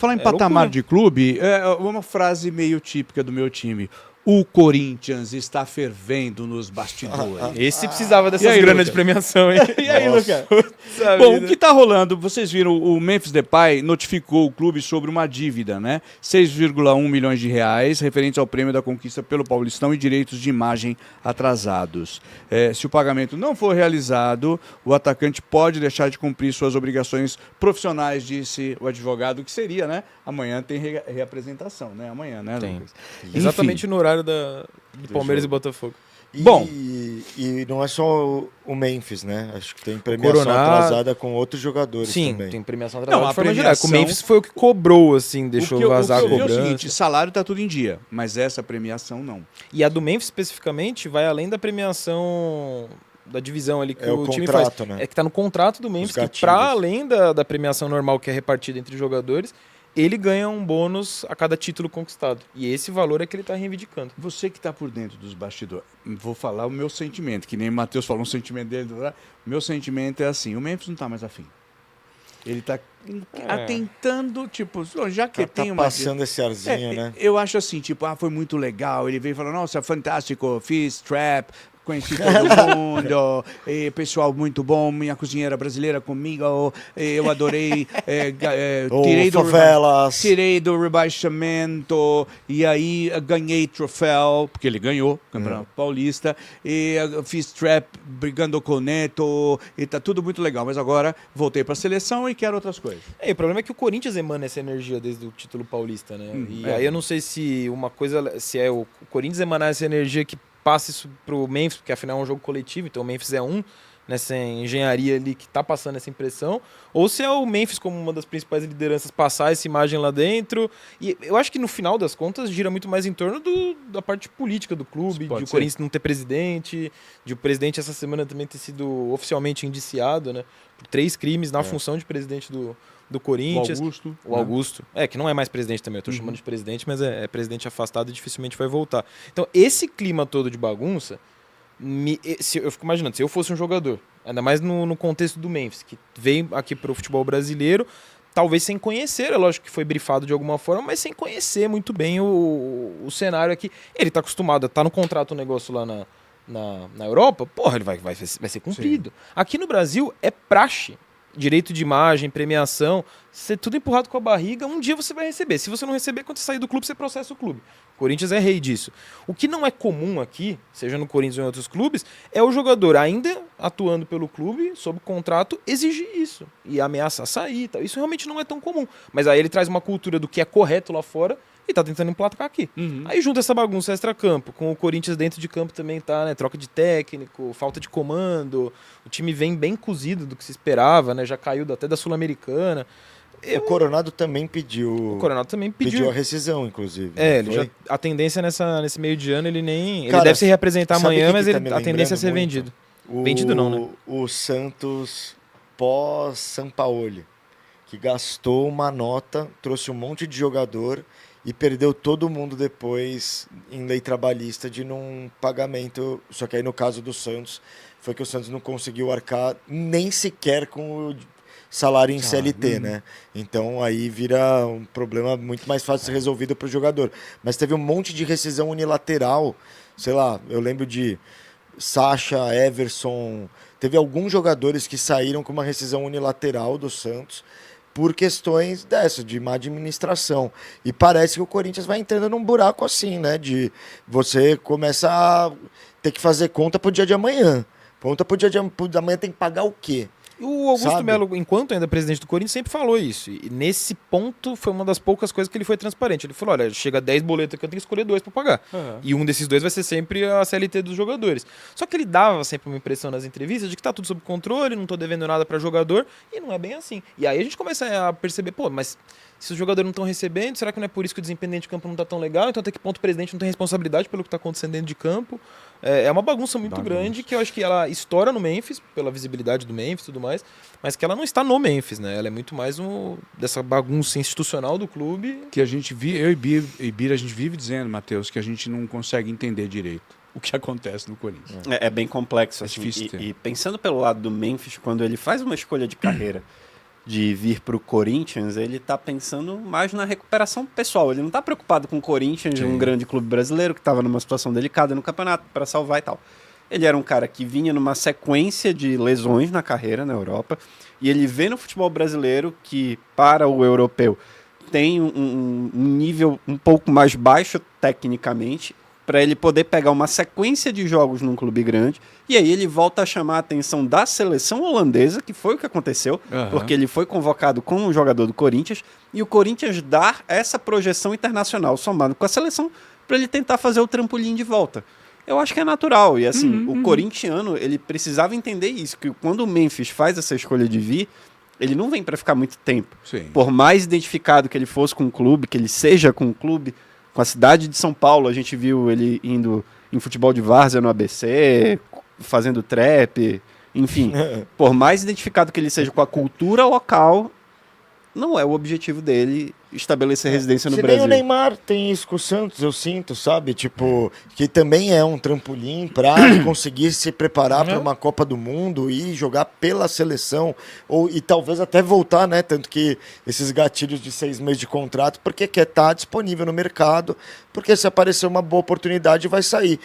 Falar em patamar loucura. de clube, é uma frase meio típica do meu time. O Corinthians está fervendo nos bastidores. Esse precisava E dessas aí, granas Lucas? de premiação, hein? E aí, Nossa. Lucas? Puta Bom, vida. o que está rolando? Vocês viram, o Memphis Depay notificou o clube sobre uma dívida, né? 6,1 milhões de reais, referentes ao prêmio da conquista pelo Paulistão e direitos de imagem atrasados. Se o pagamento não for realizado, o atacante pode deixar de cumprir suas obrigações profissionais, disse o advogado, que seria, né? Amanhã tem reapresentação, né? Amanhã, né, Tem. Lucas? Exatamente no horário do Palmeiras jogo. e Botafogo. Bom. E não é só o Memphis, né? Acho que tem premiação Coronado. atrasada com outros jogadores Sim, também. tem premiação atrasada Não, de a forma geral. premiação- O Memphis foi o que cobrou, assim, deixou vazar a o que eu vi é o cobrança. seguinte, salário tá tudo em dia, mas essa premiação não. E a do Memphis, especificamente, vai além da premiação da divisão ali que É o time contrato, faz. né? É que tá no contrato do Memphis, que gatilhos. pra além da premiação normal que é repartida entre jogadores, ele ganha um bônus a cada título conquistado. E esse valor é que ele tá reivindicando. Você que está por dentro dos bastidores, vou falar o meu sentimento, que nem o Matheus falou um sentimento dele. O meu sentimento é assim, o Memphis não está mais afim. Ele está tentando, tipo, já que Tá tem uma... passando esse arzinho, né? Eu acho assim, tipo, foi muito legal. Ele veio e falou, nossa, fantástico, fiz trap, conheci todo mundo, pessoal muito bom, minha cozinheira brasileira comigo, eu adorei, Favelas. tirei do rebaixamento e aí ganhei troféu, porque ele ganhou o Campeonato Paulista, e fiz trap brigando com o Neto, e tá tudo muito legal, mas agora voltei para a seleção e quero outras coisas. O problema é que o Corinthians emana essa energia desde o título paulista, né? E é. aí eu não sei se uma coisa, se é o Corinthians emanar essa energia que passa isso pro Memphis, porque afinal é um jogo coletivo, então o Memphis é nessa engenharia ali que tá passando essa impressão, ou se é o Memphis como uma das principais lideranças passar essa imagem lá dentro. E eu acho que no final das contas gira muito mais em torno da parte política do clube, de o Corinthians não ter presidente, de o presidente essa semana também ter sido oficialmente indiciado, né, por 3 crimes na função de presidente do Corinthians. O Augusto. Que não é mais presidente também, eu tô chamando de presidente, mas é presidente afastado e dificilmente vai voltar. Então, esse clima todo de bagunça, eu fico imaginando, se eu fosse um jogador, ainda mais no contexto do Memphis, que veio aqui pro futebol brasileiro, talvez sem conhecer, é lógico que foi brifado de alguma forma, mas sem conhecer muito bem o cenário aqui. Ele tá acostumado a estar no contrato um negócio lá na Europa, porra, ele vai ser cumprido. Sim. Aqui no Brasil é praxe. Direito de imagem, premiação, ser tudo empurrado com a barriga, um dia você vai receber. Se você não receber, quando você sair do clube, você processa o clube. O Corinthians é rei disso. O que não é comum aqui, seja no Corinthians ou em outros clubes, é o jogador ainda atuando pelo clube, sob contrato, exigir isso. E ameaçar sair e tal. Isso realmente não é tão comum. Mas aí ele traz uma cultura do que é correto lá fora e tá tentando emplacar aqui. Aí junta essa bagunça extra-campo, com o Corinthians dentro de campo também tá, né? Troca de técnico, falta de comando, o time vem bem cozido do que se esperava, né? Já caiu até da Sul-Americana. O Coronado também pediu. O Coronado também pediu a rescisão, inclusive. A tendência nesse meio de ano, ele nem. Cara, ele deve se reapresentar amanhã, mas tá a tendência é ser vendido. Vendido não, né? O Santos pós-Sampaoli, que gastou uma nota, trouxe um monte de jogador e perdeu todo mundo depois em lei trabalhista de não pagamento. Só que aí no caso do Santos, foi que o Santos não conseguiu arcar nem sequer com o salário em CLT, né? Então aí vira um problema muito mais fácil de ser resolvido para o jogador. Mas teve um monte de rescisão unilateral, sei lá, eu lembro de Sacha, Everson, teve alguns jogadores que saíram com uma rescisão unilateral do Santos por questões de má administração. E parece que o Corinthians vai entrando num buraco assim, né? De você começa a ter que fazer conta pro dia de amanhã. Conta pro dia de amanhã tem que pagar o quê? O Augusto Melo, enquanto ainda presidente do Corinthians, sempre falou isso. E nesse ponto foi uma das poucas coisas que ele foi transparente. Ele falou, olha, chega 10 boletos que eu tenho que escolher 2 para pagar. E um desses 2 vai ser sempre a CLT dos jogadores. Só que ele dava sempre uma impressão nas entrevistas de que tá tudo sob controle, não tô devendo nada para jogador, e não é bem assim. E aí a gente começa a perceber, mas se os jogadores não estão recebendo, será que não é por isso que o desempenho dentro de campo não tá tão legal? Então até que ponto o presidente não tem responsabilidade pelo que tá acontecendo dentro de campo? É uma bagunça muito grande que eu acho que ela estoura no Memphis, pela visibilidade do Memphis e tudo mais, mas que ela não está no Memphis, né? Ela é muito mais dessa bagunça institucional do clube. Que a gente eu e Bira, a gente vive dizendo, Matheus, que a gente não consegue entender direito o que acontece no Corinthians. É bem complexo. Assim, difícil ter. E pensando pelo lado do Memphis, quando ele faz uma escolha de carreira de vir para o Corinthians, ele tá pensando mais na recuperação pessoal. Ele não tá preocupado com o Corinthians, um grande clube brasileiro que estava numa situação delicada no campeonato para salvar e tal. Ele era um cara que vinha numa sequência de lesões na carreira na Europa, e ele vê no futebol brasileiro que, para o europeu, tem um nível um pouco mais baixo tecnicamente, para ele poder pegar uma sequência de jogos num clube grande, e aí ele volta a chamar a atenção da seleção holandesa, que foi o que aconteceu, porque ele foi convocado como um jogador do Corinthians, e o Corinthians dar essa projeção internacional somado com a seleção, para ele tentar fazer o trampolim de volta. Eu acho que é natural, e assim, o corintiano, ele precisava entender isso, que quando o Memphis faz essa escolha de vir, ele não vem para ficar muito tempo. Sim. Por mais identificado que ele fosse com o clube, que ele seja com o clube, com a cidade de São Paulo, a gente viu ele indo em futebol de várzea no ABC, fazendo trap, enfim. Por mais identificado que ele seja com a cultura local, não é o objetivo dele estabelecer residência no Se Brasil. nem o Neymar tem isso com o Santos, eu sinto, sabe? Tipo, que também é um trampolim para conseguir se preparar para uma Copa do Mundo e jogar pela seleção, e talvez até voltar, né? Tanto que esses gatilhos de 6 meses de contrato, porque quer estar disponível no mercado, porque se aparecer uma boa oportunidade vai sair.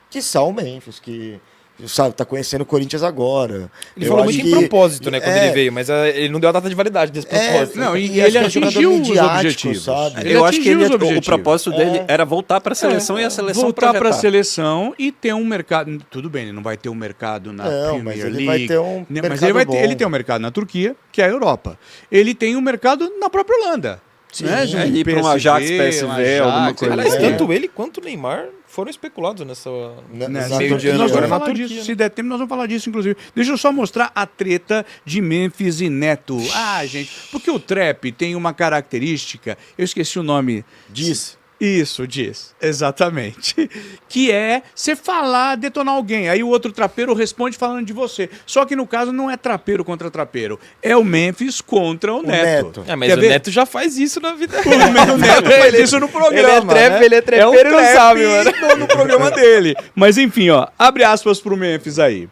Quiçá o Memphis, que... sabe, tá conhecendo o Corinthians agora. Ele falou muito em propósito, né, quando ele veio, mas ele não deu a data de validade desse propósito. Não, e acho ele que é jogador atingiu os midiático, objetivos. sabe? Eu acho que atingiu os o objetivos. propósito dele era voltar para a seleção e a seleção voltar para a projetar. seleção e ter um mercado. Tudo bem, ele não vai ter um mercado na Não, Premier mas League. ele vai ter um mas mercado ele, bom. ele tem um mercado na Turquia, que é a Europa. Ele tem um mercado na própria Holanda. Sim, né, é, ele ir pra um Ajax, PSV, alguma coisa Aliás, assim. tanto ele quanto o Neymar foram especulados nessa Nessa meio de ano nós agora vamos na falar Turquia. disso, se der tempo, nós vamos falar disso, inclusive. Deixa eu só mostrar a treta de Memphis e Neto. Ah, gente, porque o trap tem uma característica, eu esqueci o nome. Diz. Isso, diz. Exatamente. Que é você falar, detonar alguém. Aí o outro trapeiro responde falando de você. Só que no caso não é trapeiro contra trapeiro. É o Memphis contra o Neto. É, mas Quer o ver? Neto já faz isso na vida. O Neto faz isso no programa. Ele é trepeiro e não trap sabe, mano. no programa dele. Mas enfim, ó, abre aspas pro Memphis aí.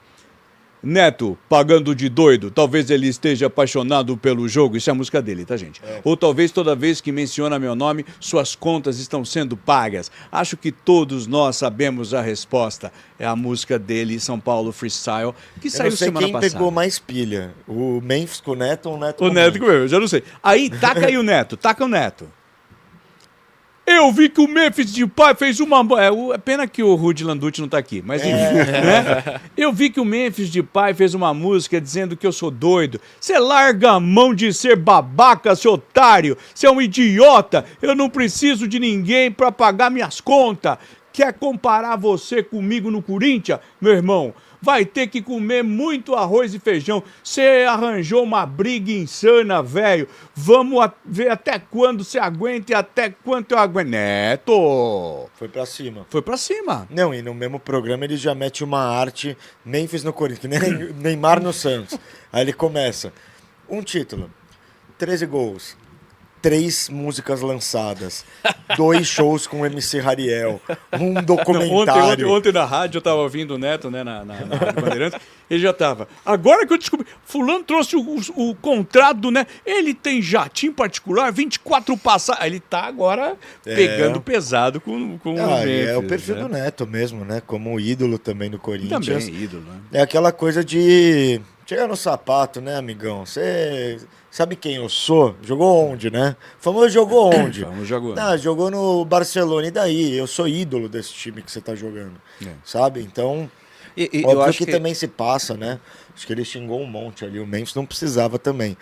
Neto, pagando de doido, talvez ele esteja apaixonado pelo jogo, isso é a música dele, tá, gente? Ou talvez toda vez que menciona meu nome, suas contas estão sendo pagas. Acho que todos nós sabemos a resposta. É a música dele, São Paulo Freestyle, que Eu saiu não sei semana quem passada. pegou mais pilha. O Memphis com o Neto ou o Neto O com Neto comeu, eu já não sei. Aí, taca aí o Neto, taca o Neto. Eu vi que o Memphis Depay fez uma... É pena que o Rudy Landucci não tá aqui, mas enfim, né? Eu vi que o Memphis Depay fez uma música dizendo que eu sou doido. Você larga a mão de ser babaca, seu otário. Você é um idiota. Eu não preciso de ninguém pra pagar minhas contas. Quer comparar você comigo no Corinthians? Meu irmão, vai ter que comer muito arroz e feijão. Você arranjou uma briga insana, velho. Vamos ver até quando você aguenta e até quanto eu aguento. Neto! Foi pra cima. Foi pra cima. Não, e no mesmo programa ele já mete uma arte Memphis no Corinthians, que nem Neymar no Santos. Aí ele começa. Um título, 13 gols, 3 músicas lançadas, 2 shows com o MC Rariel, um documentário. Ontem na rádio eu tava ouvindo o Neto, né, na Rádio Bandeirantes, ele já tava. Agora que eu descobri, fulano trouxe o contrato do Neto, ele tem jatinho particular, 24 passagens. Ele tá agora pegando pesado com o Memphis, É o perfil né? do Neto mesmo, né? Como ídolo também do Corinthians. Também ídolo, né? É aquela coisa de chegar no sapato, né, amigão? Você sabe quem eu sou? Jogou onde, né? O famoso jogou onde? Vamos jogando. Ah, jogou no Barcelona. E daí? Eu sou ídolo desse time que você tá jogando. Sabe? Então, E eu óbvio acho que também se passa, né? Acho que ele xingou um monte ali. O Memphis não precisava também.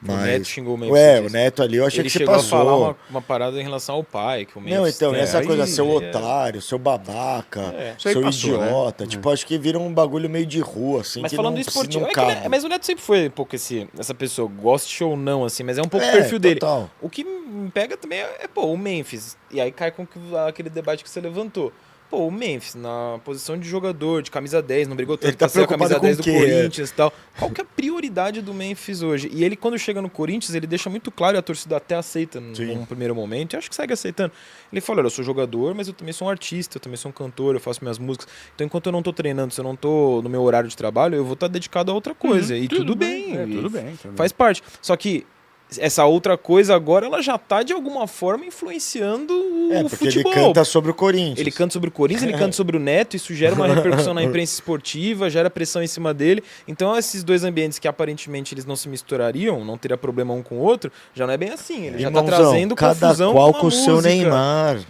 Mas... O Neto xingou o Memphis. Ué, o Neto ali eu achei Ele que se chegou passou. a falar uma parada em relação ao pai, que o Memphis... Não, então, essa aí, coisa, seu é. otário, seu babaca, Isso aí seu passou, idiota. Tipo, acho que vira um bagulho meio de rua, assim, Mas que falando não, esportivo, não é que, né, cabe. mas o Neto sempre foi um pouco essa pessoa, goste ou não, assim, mas é um pouco o É, perfil dele. total. O que me pega também pô, o Memphis. E aí cai com aquele debate que você levantou. Pô, o Memphis, na posição de jogador, de camisa 10, não brigou tanto Ele tá pra ser a camisa preocupado 10 com do o quê? Corinthians e tal. Qual que é a prioridade do Memphis hoje? E ele, quando chega no Corinthians, ele deixa muito claro, e a torcida até aceita num primeiro momento, e acho que segue aceitando. Ele fala, olha, eu sou jogador, mas eu também sou um artista, eu também sou um cantor, eu faço minhas músicas. Então, enquanto eu não tô treinando, se eu não tô no meu horário de trabalho, eu vou estar dedicado a outra coisa. E tudo bem. Tudo bem. Faz parte. Só que essa outra coisa agora, ela já tá de alguma forma influenciando o porque futebol. ele canta sobre o Corinthians. Ele canta sobre o Corinthians, ele canta sobre o Neto, isso gera uma repercussão na imprensa esportiva, gera pressão em cima dele. Então, esses dois ambientes que aparentemente eles não se misturariam, não teria problema um com o outro, já não é bem assim. Ele já tá Irmãozão, trazendo cada confusão qual com com o seu música. Neymar.